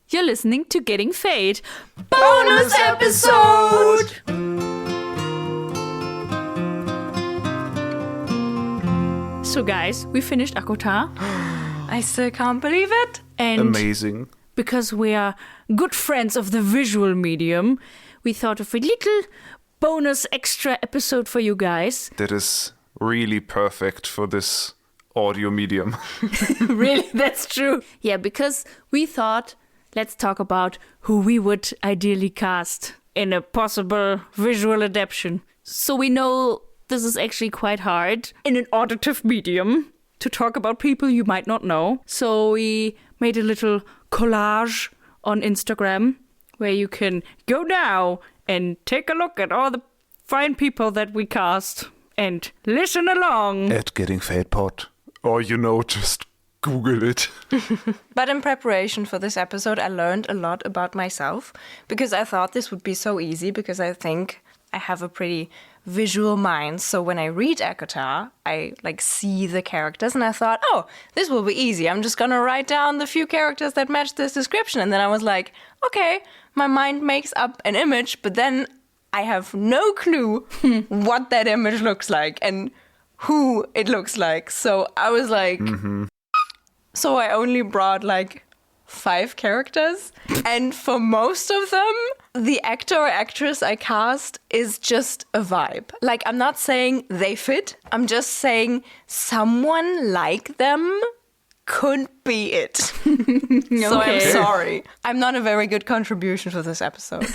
You're listening to Getting Fae'd bonus episode! So guys, we finished ACOTAR. I still can't believe it. And amazing. Because we are good friends of the visual medium, we thought of a little bonus extra episode for you guys. That is really perfect for this audio medium. Really, that's true. Yeah, because we thought, let's talk about who we would ideally cast in a possible visual adaptation. So we know this is actually quite hard in an auditive medium to talk about people you might not know. So we made a little collage on Instagram where you can go now and take a look at all the fine people that we cast and listen along. At Getting Fae'd Pod. Or, just Google it. But in preparation for this episode, I learned a lot about myself because I thought this would be so easy because I think I have a pretty visual mind. So when I read ACOTAR, I see the characters and I thought, oh, this will be easy. I'm just going to write down the few characters that match this description. And then I was like, okay, my mind makes up an image, but then I have no clue what that image looks like and who it looks like. So I was like, So I only brought 5 characters. And for most of them, the actor or actress I cast is just a vibe. I'm not saying they fit. I'm just saying someone like them could be it. So I'm sorry. I'm not a very good contribution to this episode.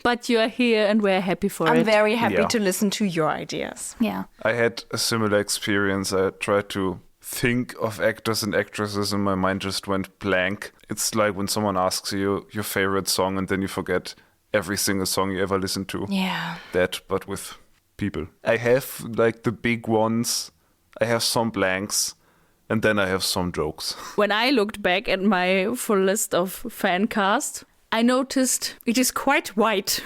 But you are here and we're happy for it. I'm very happy to listen to your ideas. Yeah. I had a similar experience. I tried to think of actors and actresses and my mind just went blank. It's like when someone asks you your favorite song and then you forget every single song you ever listened to. Yeah. That, but with people. I have the big ones. I have some blanks. And then I have some jokes. When I looked back at my full list of fan cast, I noticed it is quite white.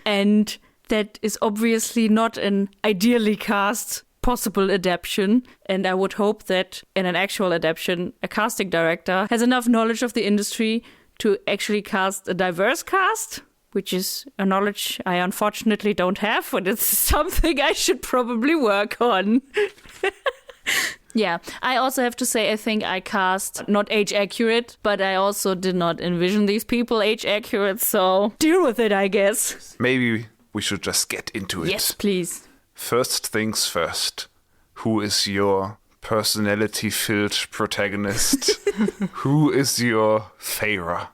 And that is obviously not an ideally cast possible adaptation. And I would hope that in an actual adaptation, a casting director has enough knowledge of the industry to actually cast a diverse cast, which is a knowledge I unfortunately don't have, but it's something I should probably work on. Yeah, I also have to say I think I cast not age accurate, but I also did not envision these people age accurate, so deal with it, I guess. Maybe we should just get into it. Yes, please. First things first. Who is your personality-filled protagonist? Who is your Fae'd?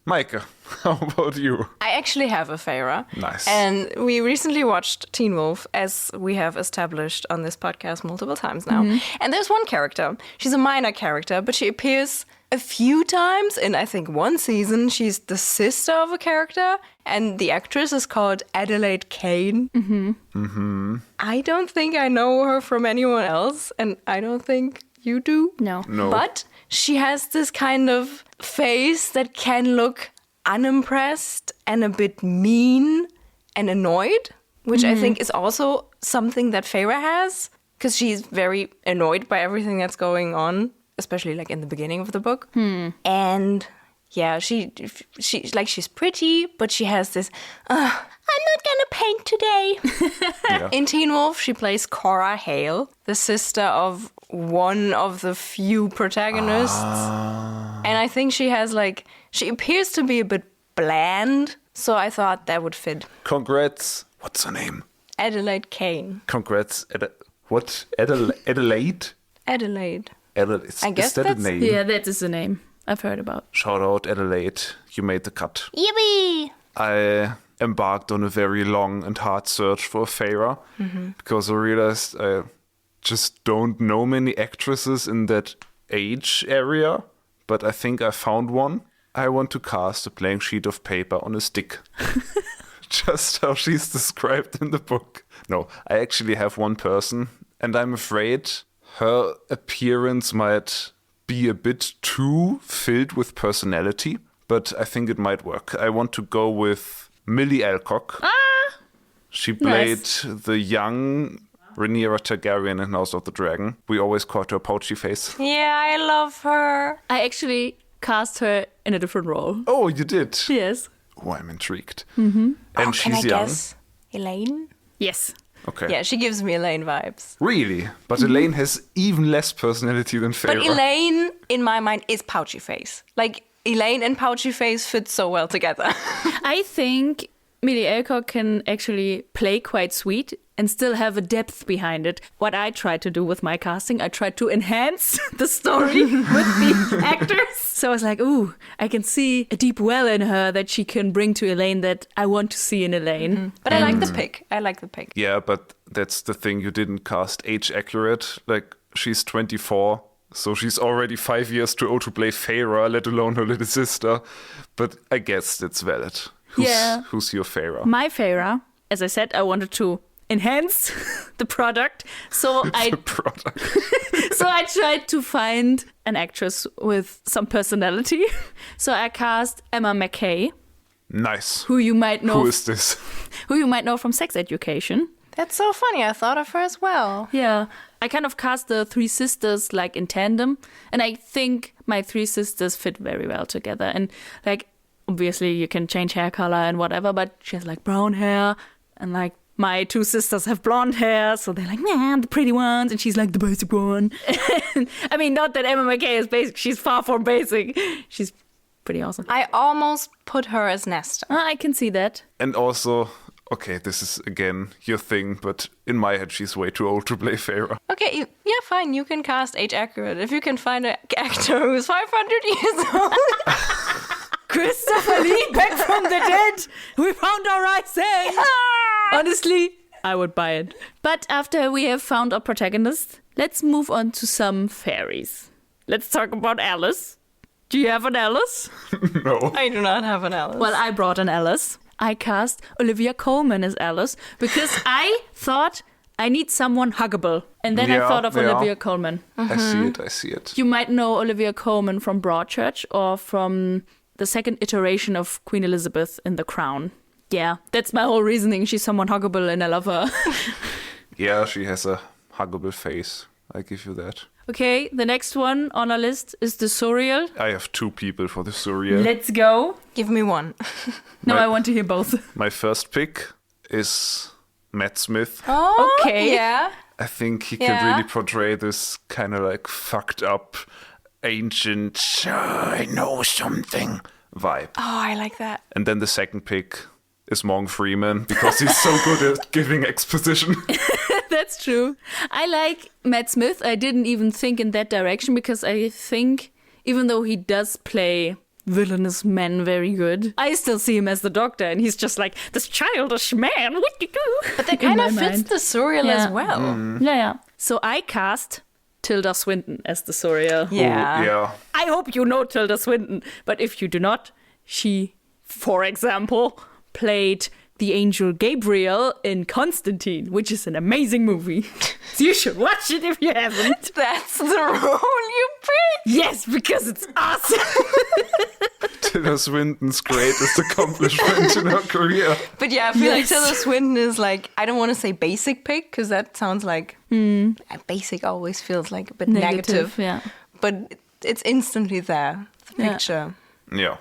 Meike, how about you? I actually have a Fae'd. Nice. And we recently watched Teen Wolf, as we have established on this podcast multiple times now. And there's one character. She's a minor character, but she appears a few times in, I think, one season. She's the sister of a character, and the actress is called Adelaide Kane. I don't think I know her from anyone else, and I don't think you do. No. But she has this kind of face that can look unimpressed and a bit mean and annoyed, which I think is also something that Fae'd has, because she's very annoyed by everything that's going on, especially in the beginning of the book. And yeah, she's pretty, but she has this, I'm not gonna paint today. Yeah. In Teen Wolf, she plays Cora Hale, the sister of one of the few protagonists. And I think she has she appears to be a bit bland, so I thought that would fit. Congrats. What's her name? Adelaide Kane. Congrats. Adelaide? Adelaide. Is I guess that a that's- name? Yeah, that is the name I've heard about. Shout out Adelaide. You made the cut. Yippee! I embarked on a very long and hard search for a Fae'd because I realized I just don't know many actresses in that age area, but I think I found one. I want to cast a blank sheet of paper on a stick. Just how she's described in the book. No, I actually have one person, and I'm afraid her appearance might be a bit too filled with personality, but I think it might work. I want to go with Millie Alcock. She played the young Rhaenyra Targaryen in House of the Dragon. We always called her Pouchy Face. Yeah, I love her. I actually cast her in a different role. Oh, you did? Yes. Oh, I'm intrigued. Mm-hmm. And Can she's I young. guess Elaine? Yes. Okay. Yeah, she gives me Elaine vibes. Really? But Elaine has even less personality than Feyre. But Elaine, in my mind, is pouchy face. Like, Elaine and pouchy face fit so well together. I think Millie Alcock can actually play quite sweet and still have a depth behind it. What I tried to do with my casting, I tried to enhance the story with the actors. So I was like, ooh, I can see a deep well in her that she can bring to Elaine that I want to see in Elaine. But I like the pick. I like the pick. Yeah, but that's the thing. You didn't cast age accurate. Like, she's 24, so she's already 5 years too old to play Feyre, let alone her little sister. But I guess that's valid. Who's your Feyre? My Feyre, as I said, I wanted to enhance the product. So I tried to find an actress with some personality. So I cast Emma Meike. Nice. Who you might know. Who is this? Who you might know from Sex Education. That's so funny. I thought of her as well. Yeah. I kind of cast the three sisters like in tandem. And I think my three sisters fit very well together. And like, obviously you can change hair color and whatever, but she has like brown hair and like my two sisters have blonde hair, so they're like, nah, the pretty ones, and she's like the basic one. I mean, not that Emma Meike is basic. She's far from basic. She's pretty awesome. I almost put her as Nesta. I can see that. And also, okay, this is again your thing, but in my head, she's way too old to play Feyre. Okay, yeah, fine. You can cast age accurate. If you can find an actor who's 500 years old. Christopher Lee, back from the dead. We found our rising. Honestly, I would buy it. But after we have found our protagonist, let's move on to some fairies. Let's talk about Alice. Do you have an Alice? No. I do not have an Alice. Well, I brought an Alice. I cast Olivia Colman as Alice because I thought I need someone huggable. And then I thought of Olivia Colman. I see it. You might know Olivia Colman from Broadchurch or from the second iteration of Queen Elizabeth in The Crown. Yeah, that's my whole reasoning. She's someone huggable and I love her. Yeah, she has a huggable face. I give you that. Okay, the next one on our list is the Suriel. I have two people for the Suriel. Let's go. Give me one. No, I want to hear both. My first pick is Matt Smith. Oh, Okay. Yeah. I think he can really portray this kind of like fucked up, ancient, I know something vibe. Oh, I like that. And then the second pick is Morgan Freeman because he's so good at giving exposition. That's true. I like Matt Smith. I didn't even think in that direction because I think even though he does play villainous men very good, I still see him as the Doctor and he's just like this childish man. What you do? But that kind of fits the Suriel as well. Yeah. So I cast Tilda Swinton as the Suriel. Yeah. Ooh, yeah. I hope you know Tilda Swinton, but if you do not, she, for example, played the angel Gabriel in Constantine, which is an amazing movie. So you should watch it if you haven't. That's the role you picked. Yes, because it's awesome. Tilda Swinton's greatest accomplishment in her career. But yeah, I feel like Tilda Swinton is like, I don't want to say basic pick because that sounds like basic always feels like a bit negative. Yeah. But it's instantly there, the picture. Yeah.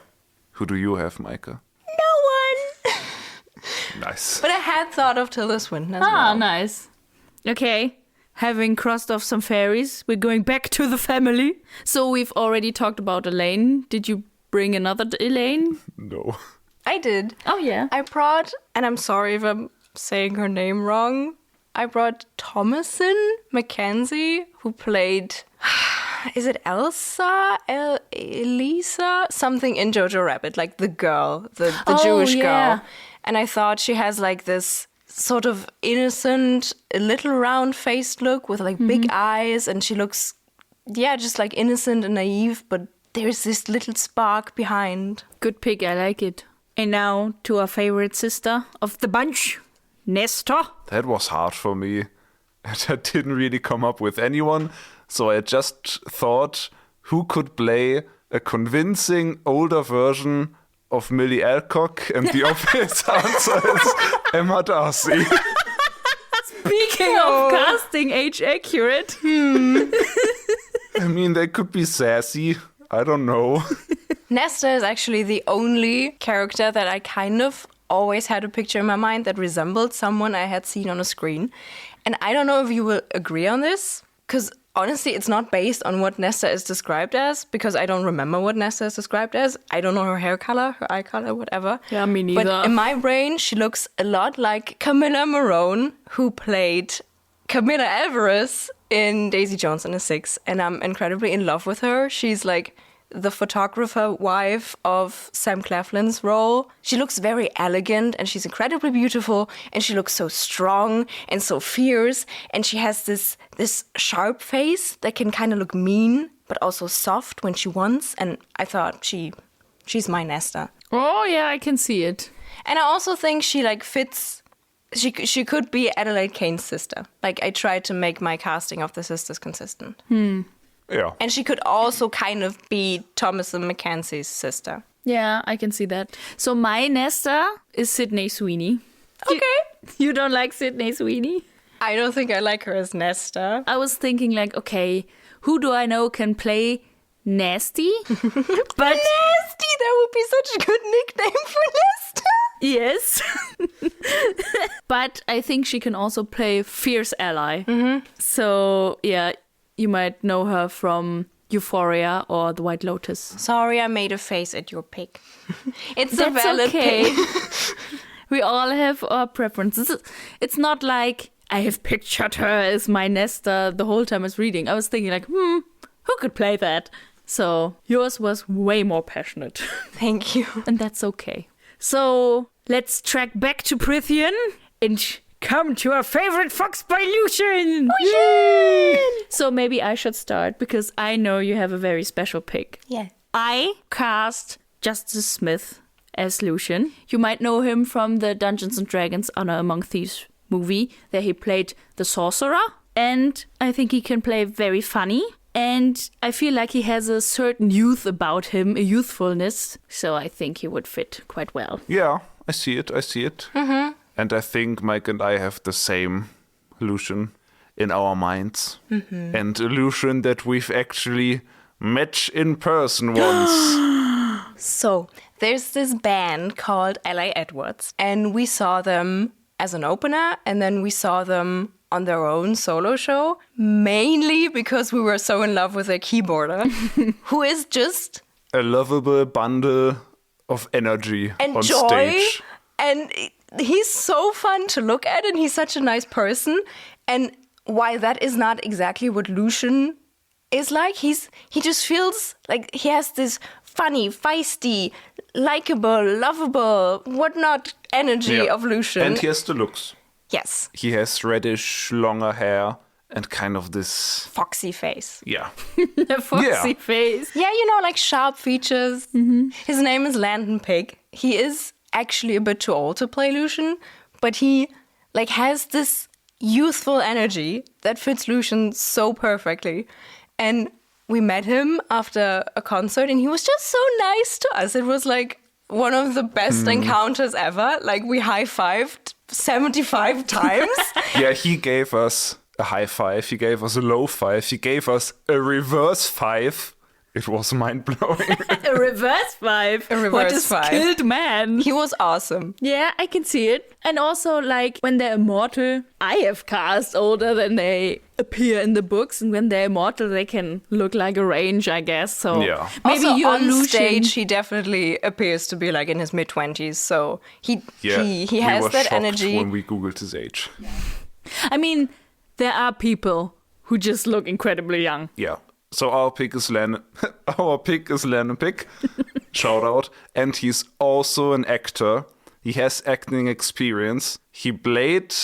Who do you have, Meike? No one. Nice. But I had thought of Tilda Swinton as Ah, well. nice. Okay. Having crossed off some fairies, we're going back to the family. So we've already talked about Elaine. Did you bring another Elaine? No. I did. Oh, yeah. I brought, and I'm sorry if I'm saying her name wrong, I brought Thomasin Mackenzie, who played, is it Elsa? Elisa? Something in Jojo Rabbit, like the girl, the Jewish girl. And I thought she has like this sort of innocent, little round-faced look with like big eyes, and she looks, just like innocent and naive, but there's this little spark behind. Good pick, I like it. And now to our favorite sister of the bunch, Nestor. That was hard for me. And I didn't really come up with anyone, so I just thought who could play a convincing older version of Millie Alcock, and the obvious answer is Emma Darcy. Speaking of casting age accurate. I mean, they could be sassy. I don't know. Nesta is actually the only character that I kind of always had a picture in my mind that resembled someone I had seen on a screen. And I don't know if you will agree on this, because honestly, it's not based on what Nesta is described as, because I don't remember what Nesta is described as. I don't know her hair color, her eye color, whatever. Yeah, me neither. But in my brain, she looks a lot like Camilla Morone, who played Camilla Alvarez in Daisy Jones and the Six. And I'm incredibly in love with her. She's like the photographer wife of Sam Claflin's role. She looks very elegant and she's incredibly beautiful and she looks so strong and so fierce, and she has this sharp face that can kind of look mean but also soft when she wants, and I thought she's my Nesta. Oh yeah, I can see it. And I also think she like fits. She could be Adelaide Kane's sister. Like, I tried to make my casting of the sisters consistent. Yeah. And she could also kind of be Thomas and Mackenzie's sister. Yeah, I can see that. So my Nesta is Sydney Sweeney. Okay. You don't like Sydney Sweeney? I don't think I like her as Nesta. I was thinking like, okay, who do I know can play Nasty? But Nasty! That would be such a good nickname for Nesta. yes. But I think she can also play Fierce Ally. So yeah, you might know her from Euphoria or The White Lotus. Sorry, I made a face at your pick. It's a That's valid okay. pick. We all have our preferences. It's not like I have pictured her as my Nesta the whole time I was reading. I was thinking like, who could play that? So yours was way more passionate. Thank you. And that's okay. So let's track back to Prithian and come to our favorite fox by Lucian. Yay! So maybe I should start because I know you have a very special pick. Yeah. I cast Justice Smith as Lucian. You might know him from the Dungeons and Dragons Honor Among Thieves movie. There he played the sorcerer. And I think he can play very funny. And I feel like he has a certain youth about him, a youthfulness. So I think he would fit quite well. Yeah, I see it. Mm-hmm. And I think Mike and I have the same Lucian in our minds. Mm-hmm. And a Lucian that we've actually met in person once. So, there's this band called L.A. Edwards, and we saw them as an opener, and then we saw them on their own solo show, mainly because we were so in love with their keyboarder, who is just A lovable bundle of energy and on joy, stage. and he's so fun to look at, and he's such a nice person. And while that is not exactly what Lucian is like, he just feels like he has this funny, feisty, likable, lovable, whatnot energy of Lucian. And he has the looks. Yes. He has reddish, longer hair and kind of this... Foxy face. Yeah. A foxy face. Yeah, like sharp features. Mm-hmm. His name is Landon Pig. He is actually a bit too old to play Lucian, but he has this youthful energy that fits Lucian so perfectly. And we met him after a concert and he was just so nice to us. It was like one of the best encounters ever. Like, we high-fived 75 times. Yeah, he gave us a high five. He gave us a low five. He gave us a reverse five. It was mind-blowing. A reverse five. A reverse what a five. skilled man. He was awesome. Yeah, I can see it. And also, like, when they're immortal, I have cast older than they appear in the books. And when they're immortal, they can look like a range, I guess. So yeah. maybe also, you're on Lucian. stage, he definitely appears to be like in his mid-20s. So he has that energy. When we Googled his age. I mean, there are people who just look incredibly young. Yeah. So our pick is Lennon Pick. Shout out. And he's also an actor. He has acting experience. He played,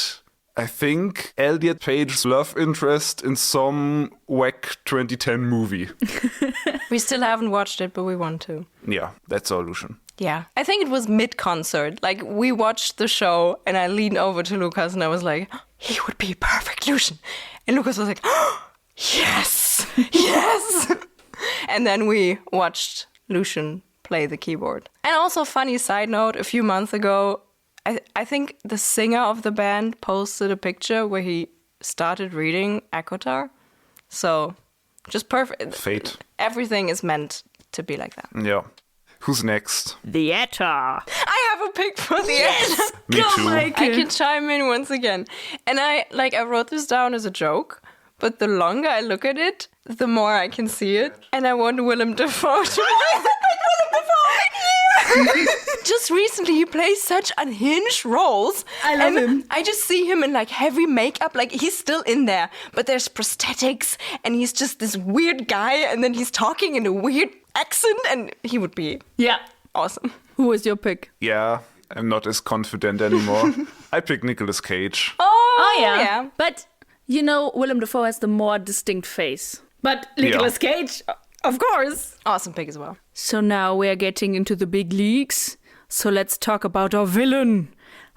I think, Elliot Page's love interest in some whack 2010 movie. We still haven't watched it, but we want to. Yeah, that's our Lucian. Yeah. I think it was mid-concert. Like, we watched the show and I leaned over to Lukas and I was like, he would be a perfect Lucian. And Lukas was like, yes, yes. And then we watched Lucian play the keyboard. And also, funny side note, a few months ago, I think the singer of the band posted a picture where he started reading ACOTAR. So, just perfect. Fate. Everything is meant to be like that. Yeah. Who's next? The ACOTAR. I have a pick for the end. Me too. Meike. I can chime in once again. And I wrote this down as a joke, but the longer I look at it, the more I can see it. And I want Willem Dafoe to Just recently, he plays such unhinged roles. I love him. I just see him in like heavy makeup, like he's still in there, but there's prosthetics, and he's just this weird guy, and then he's talking in a weird accent, and he would be Yeah. awesome. Who was your pick? Yeah, I'm not as confident anymore. I pick Nicolas Cage. Oh, yeah. But, you know, Willem Dafoe has the more distinct face. But Nicolas Cage, of course. Awesome pick as well. So now we're getting into the big leagues. So let's talk about our villain,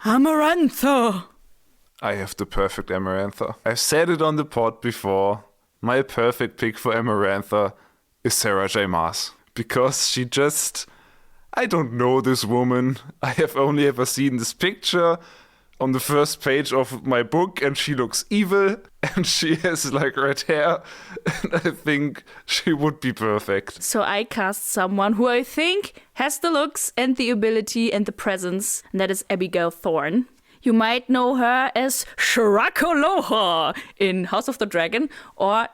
Amarantha. I have the perfect Amarantha. I've said it on the pod before. My perfect pick for Amarantha is Sarah J. Maas. Because she just... I don't know this woman. I have only ever seen this picture on the first page of my book, and she looks evil, and she has like red hair, and I think she would be perfect. So I cast someone who I think has the looks and the ability and the presence, and that is Abigail Thorne. You might know her as Shrakoloha in House of the Dragon, or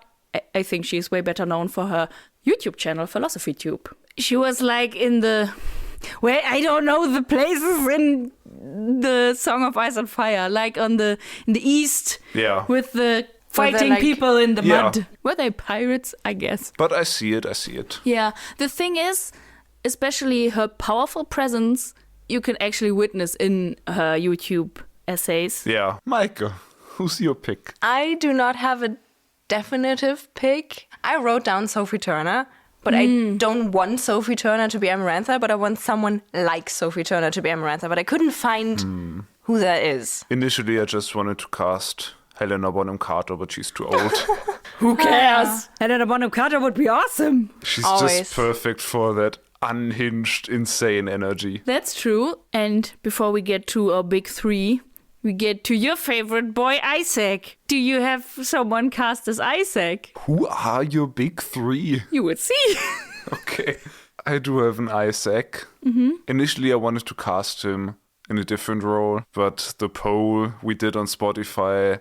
I think she's way better known for her YouTube channel, Philosophy Tube. She was like in the... Well, I don't know the places in the Song of Ice and Fire, like in the east, with the fighting like, people in the Yeah. mud. Were they pirates? I guess. But I see it. Yeah. The thing is, especially her powerful presence, you can actually witness in her YouTube essays. Yeah. Meike, who's your pick? I do not have a definitive pick. I wrote down Sophie Turner, but I don't want Sophie Turner to be Amarantha, but I want someone like Sophie Turner to be Amarantha, but I couldn't find who that is. Initially, I just wanted to cast Helena Bonham Carter, but she's too old. Who cares? Helena Bonham Carter would be awesome. She's Always. just perfect for that unhinged, insane energy. That's true. And before we get to our big three, we get to your favorite boy, Isaac. Do you have someone cast as Isaac? Who are your big three? You would see. Okay. I do have an Isaac. Mm-hmm. Initially, I wanted to cast him in a different role, but the poll we did on Spotify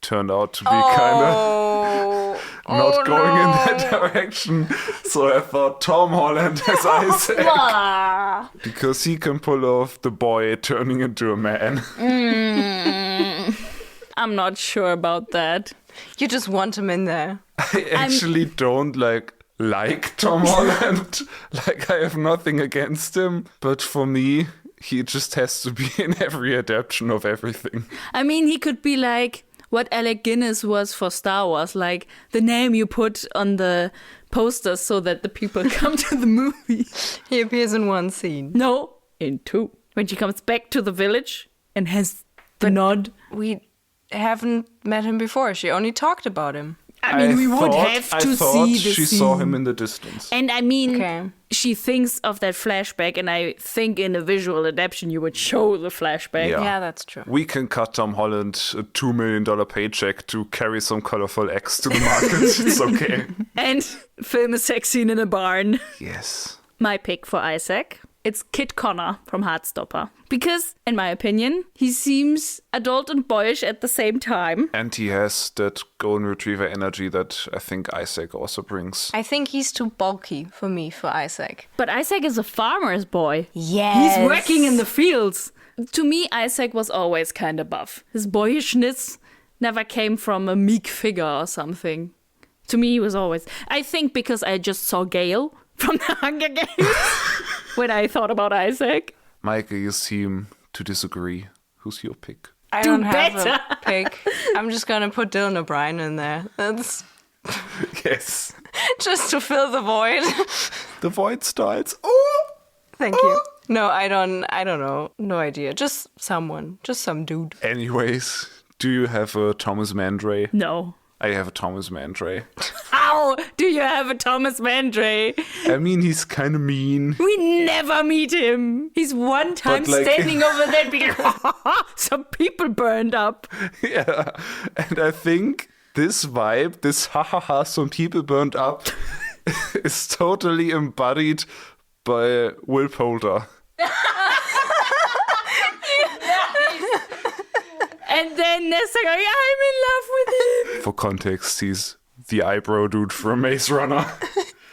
turned out to be kind of not going in that direction. So I thought Tom Holland as Isaac. Because he can pull off the boy turning into a man. I'm not sure about that. You just want him in there. I actually don't like Tom Holland. Like, I have nothing against him. But for me, he just has to be in every adaptation of everything. I mean, he could be like what Alec Guinness was for Star Wars, like the name you put on the posters so that the people come to the movie. He appears in one scene. No, in two. When she comes back to the village and has the nod. We haven't met him before. She only talked about him. I mean, we would have to I thought see the she scene. saw him in the distance. And I mean, Okay. she thinks of that flashback, and I think in a visual adaptation you would show the flashback. Yeah. Yeah, that's true. We can cut Tom Holland a $2 million paycheck to carry some colorful X to the market. It's okay. And film a sex scene in a barn. Yes. My pick for Isaac, it's Kid Connor from Heartstopper. Because, in my opinion, he seems adult and boyish at the same time. And he has that golden retriever energy that I think Isaac also brings. I think he's too bulky for me, for Isaac. But Isaac is a farmer's boy. Yes. He's working in the fields. To me, Isaac was always kind of buff. His boyishness never came from a meek figure or something. To me, he was always... I think because I just saw Gale from the Hunger Games when I thought about Isaac. Meike, you seem to disagree. Who's your pick? I Do don't have better. a pick. I'm just gonna put Dylan O'Brien in there. That's Yes. just to fill the void. The void starts. Oh! Thank you. No, I don't know. No idea. Just someone. Just some dude. Anyways, do you have a Thomas Mandray? No. I have a Thomas Mandray. How do you have a Thomas Mandray? I mean, he's kind of mean. We never meet him. He's one time But, like- standing over there being some people burned up. Yeah. And I think this vibe, this ha ha ha, some people burned up, is totally embodied by Will Poulter. And then Nesta going, I'm in love with him. For context, he's the eyebrow dude from Maze Runner.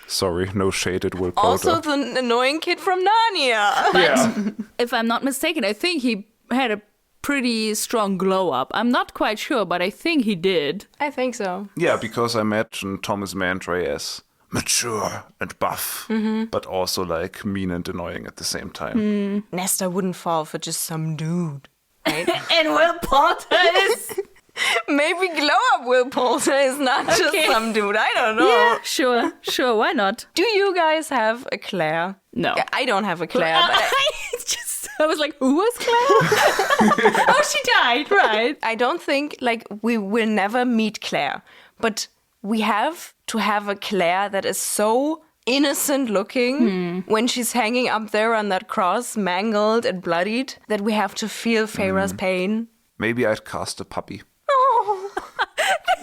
Sorry, no shade at Will Poulter. Also the annoying kid from Narnia. Yeah. If I'm not mistaken, I think he had a pretty strong glow up. I'm not quite sure, but I think he did. I think so. Yeah, because I imagine Thomas Mandray as mature and buff, but also like mean and annoying at the same time. Nesta wouldn't fall for just some dude. Right? And Will Poulter is... Maybe glow up Will Poulter is not just some dude. I don't know. Yeah, sure, why not? Do you guys have a Claire? No. I don't have a Claire, but I was like, who was Claire? Oh, she died, right. I don't think like we will never meet Claire. But we have to have a Claire that is so innocent looking when she's hanging up there on that cross, mangled and bloodied, that we have to feel Feyre's pain. Maybe I'd cast a puppy.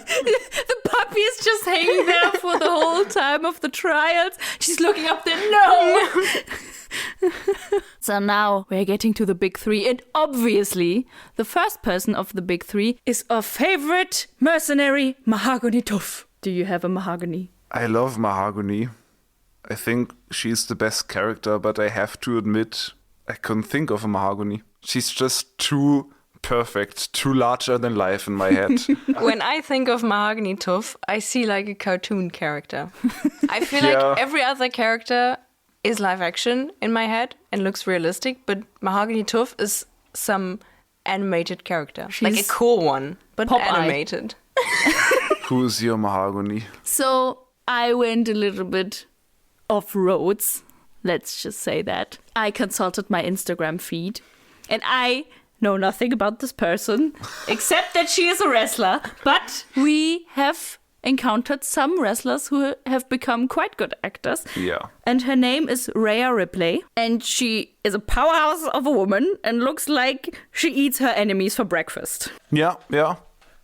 The puppy is just hanging there for the whole time of the trials. She's looking up there, no! So now we're getting to the big three. And obviously, the first person of the big three is our favorite mercenary, Mahogany Tuff. Do you have a Mahogany? I love Mahogany. I think she's the best character, but I have to admit, I couldn't think of a Mahogany. She's just too perfect, too larger than life in my head. When I think of Mahogany Tuff, I see like a cartoon character. I feel Yeah. like every other character is live action in my head and looks realistic, but Mahogany Tuff is some animated character. Like a She's cool one, but Popeye. animated. Who's your Mahogany? So I went a little bit off roads. Let's just say that. I consulted my Instagram feed and I know nothing about this person except that she is a wrestler. But we have encountered some wrestlers who have become quite good actors. Yeah. And her name is Rhea Ripley. And she is a powerhouse of a woman and looks like she eats her enemies for breakfast. Yeah.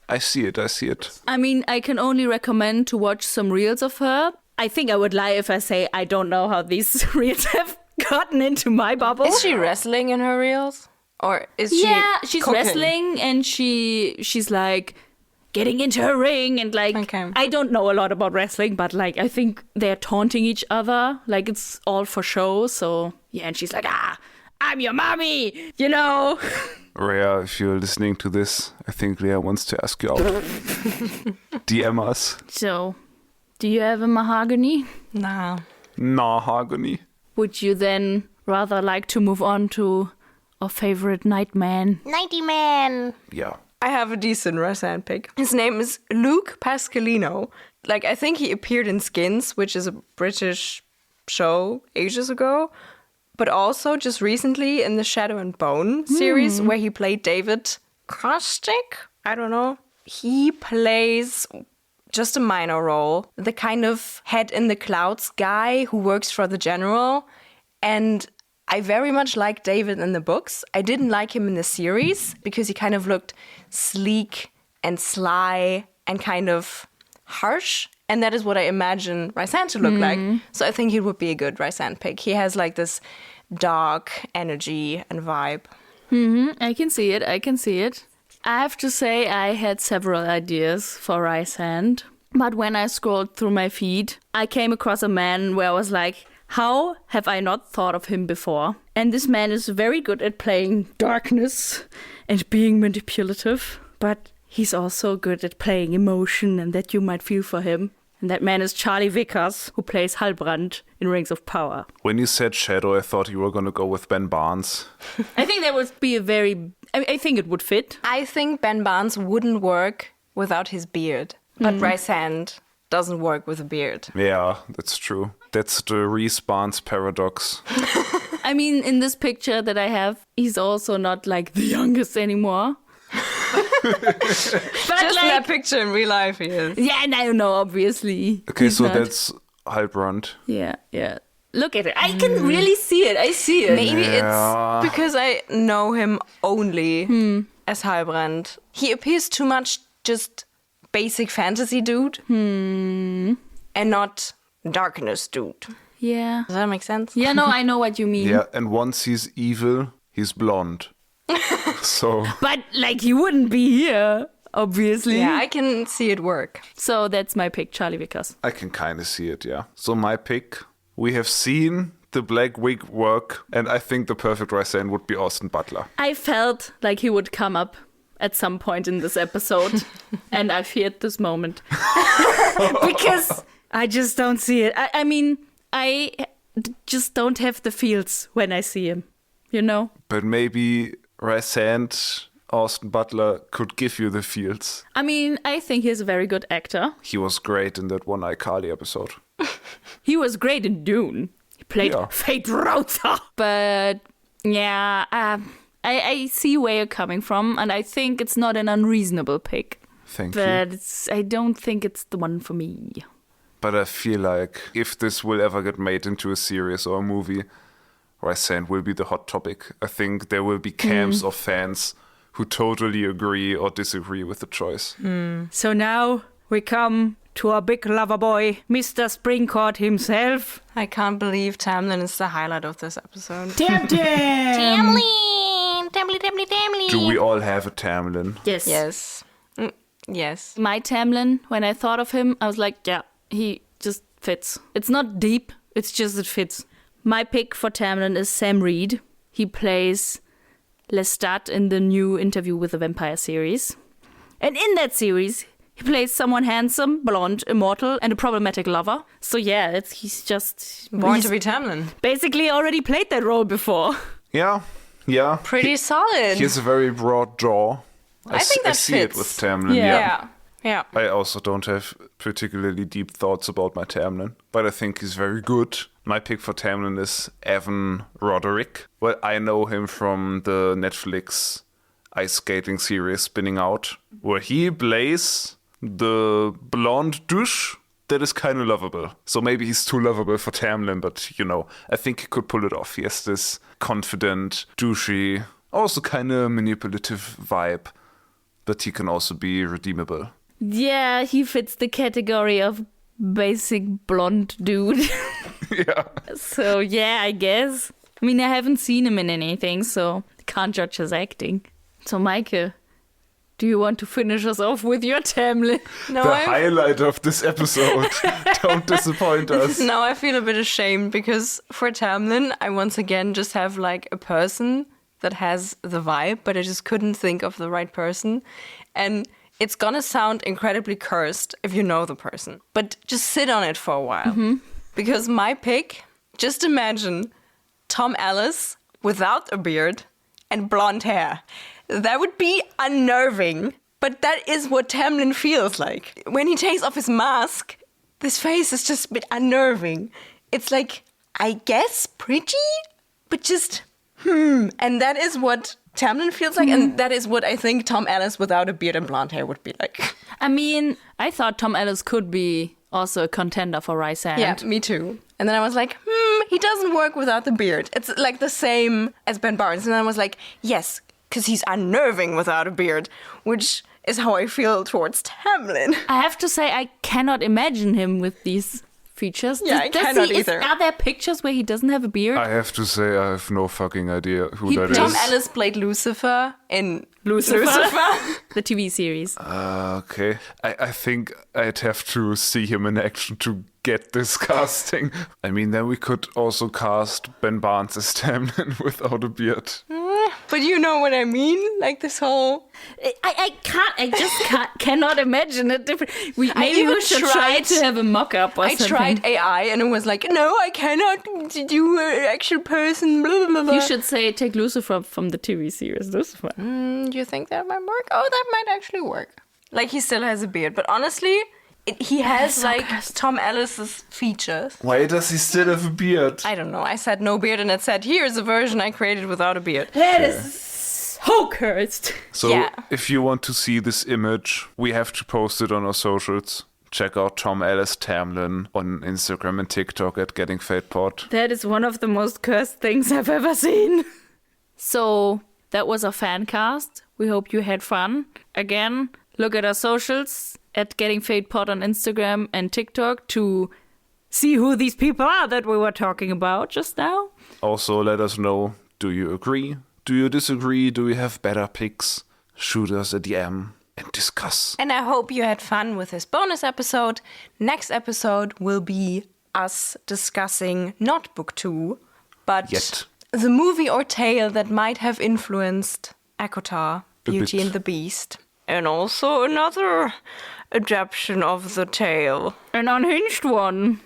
I see it. I mean, I can only recommend to watch some reels of her. I think I would lie if I say I don't know how these reels have gotten into my bubble. Is she wrestling in her reels? Or is she she's cooking? wrestling and she's like getting into her ring and like Okay. I don't know a lot about wrestling, but like I think they're taunting each other, like it's all for show. So yeah, and she's like, I'm your mommy, you know. Rhea, if you're listening to this, I think Lea wants to ask you out. DM us. So, do you have a Mahogany? Nah. Mahogany. Would you then rather like to move on to our favorite Nightman? Nighty Man. Yeah. I have a decent Rasan pick. His name is Luke Pascalino. Like, I think he appeared in Skins, which is a British show ages ago. But also just recently in the Shadow and Bone series where he played David Caustic. I don't know. He plays just a minor role. The kind of head in the clouds guy who works for the general. And I very much like David in the books. I didn't like him in the series because he kind of looked sleek and sly and kind of harsh. And that is what I imagine Rysand to look like. So I think he would be a good Rysand pick. He has like this dark energy and vibe. I can see it. I have to say I had several ideas for Rysand. But when I scrolled through my feed, I came across a man where I was like, how have I not thought of him before? And this man is very good at playing darkness and being manipulative. But he's also good at playing emotion and that you might feel for him. And that man is Charlie Vickers, who plays Halbrand in Rings of Power. When you said Shadow, I thought you were going to go with Ben Barnes. I think that would be I think it would fit. I think Ben Barnes wouldn't work without his beard. But Rysand doesn't work with a beard. Yeah, that's true. That's the Rhys Barnes paradox. I mean, in this picture that I have, he's also not like the youngest anymore. But Just like, that picture in real life he is. yeah, and I know, obviously. Okay, he's so not. that's Halbrand. Yeah. Look at it. I can really see it. I see it. Maybe Yeah. it's because I know him only as Halbrand. He appears too much just basic fantasy dude. And not darkness dude. Yeah. Does that make sense? Yeah, no, I know what you mean. Yeah, and once he's evil, he's blonde. So But, like, he wouldn't be here, obviously. Yeah, I can see it work. So that's my pick, Charlie Vickers. I can kind of see it, yeah. So my pick, we have seen the black wig work, and I think the perfect Rysand would be Austin Butler. I felt like he would come up at some point in this episode, and I feared this moment. Because I just don't see it. I mean, I just don't have the feels when I see him, you know? But maybe Rysand, Austin Butler could give you the feels. I mean, I think he's a very good actor. He was great in that one iCarly episode. He was great in Dune. He played Fae'd. But yeah, I see where you're coming from, and I think it's not an unreasonable pick. Thank you. But I don't think it's the one for me. But I feel like if this will ever get made into a series or a movie, Rysand will be the hot topic. I think there will be camps of fans who totally agree or disagree with the choice. So now we come to our big lover boy, Mr. Springcourt himself. I can't believe Tamlin is the highlight of this episode. Tamlin! Tamlin! Do we all have a Tamlin? Yes. Yes. Yes. My Tamlin, when I thought of him, I was like, yeah, he just fits. It's not deep, it's just it fits. My pick for Tamlin is Sam Reed. He plays Lestat in the new Interview with the Vampire series. And in that series, he plays someone handsome, blonde, immortal, and a problematic lover. So yeah, he's just... Born to be Tamlin. Basically already played that role before. Yeah. Pretty solid. He has a very broad jaw. I think that see fits. it with Tamlin, Yeah. I also don't have particularly deep thoughts about my Tamlin, but I think he's very good. My pick for Tamlin is Evan Roderick. Well, I know him from the Netflix ice skating series Spinning Out, where he plays the blonde douche that is kind of lovable. So maybe he's too lovable for Tamlin, but, I think he could pull it off. He has this confident, douchey, also kind of manipulative vibe, but he can also be redeemable. Yeah, he fits the category of basic blonde dude. Yeah. So, yeah, I guess. I mean, I haven't seen him in anything, so I can't judge his acting. So, Meike, do you want to finish us off with your Tamlin? No, The highlight of this episode. Don't disappoint us. Now I feel a bit ashamed because for Tamlin, I once again just have like a person that has the vibe, but I just couldn't think of the right person. And it's gonna sound incredibly cursed if you know the person, but just sit on it for a while. Mm-hmm. Because my pick, just imagine Tom Ellis without a beard and blonde hair. That would be unnerving, but that is what Tamlin feels like. When he takes off his mask, this face is just a bit unnerving. It's like, I guess, pretty, but just, And that is what Tamlin feels like, and that is what I think Tom Ellis without a beard and blonde hair would be like. I mean, I thought Tom Ellis could be also a contender for Rysand. Yeah, me too. And then I was like, he doesn't work without the beard. It's like the same as Ben Barnes. And then I was like, yes, because he's unnerving without a beard, which is how I feel towards Tamlin. I have to say, I cannot imagine him with these features. Yeah, I cannot either. Are there pictures where he doesn't have a beard? I have to say, I have no fucking idea who that is. Tom Ellis played Lucifer in Lucifer. The TV series. Okay. I think I'd have to see him in action to get this casting. I mean, then we could also cast Ben Barnes as Tamlin without a beard. But you know what I mean? Like this whole... I just cannot imagine it different. Maybe we should try tried- to have a mock-up or something. I tried AI and it was like, no, I cannot do an actual person. Blah, blah, blah. You should say, take Lucifer from the TV series, Lucifer. Do you think that might work? Oh, that might actually work. Like, he still has a beard. But honestly, he has, so like, cursed. Tom Ellis's features. Why does he still have a beard? I don't know. I said no beard and it said, here's a version I created without a beard. That is so cursed. So, Yeah. if you want to see this image, we have to post it on our socials. Check out Tom Ellis Tamlin on Instagram and TikTok at Getting Fate Pod. That is one of the most cursed things I've ever seen. So, that was our fan cast. We hope you had fun. Again, look at our socials at Getting Fate Pod on Instagram and TikTok to see who these people are that we were talking about just now. Also, let us know, do you agree? Do you disagree? Do you have better picks? Shoot us a DM and discuss. And I hope you had fun with this bonus episode. Next episode will be us discussing not book 2, but Yet. the movie or tale that might have influenced ACOTAR, Beauty bit. and the Beast. And also another adaption of the tale. An unhinged one.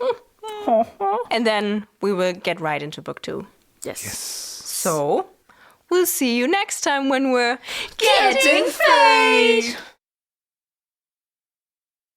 And then we will get right into book 2. Yes. So, we'll see you next time when we're getting Fae'd!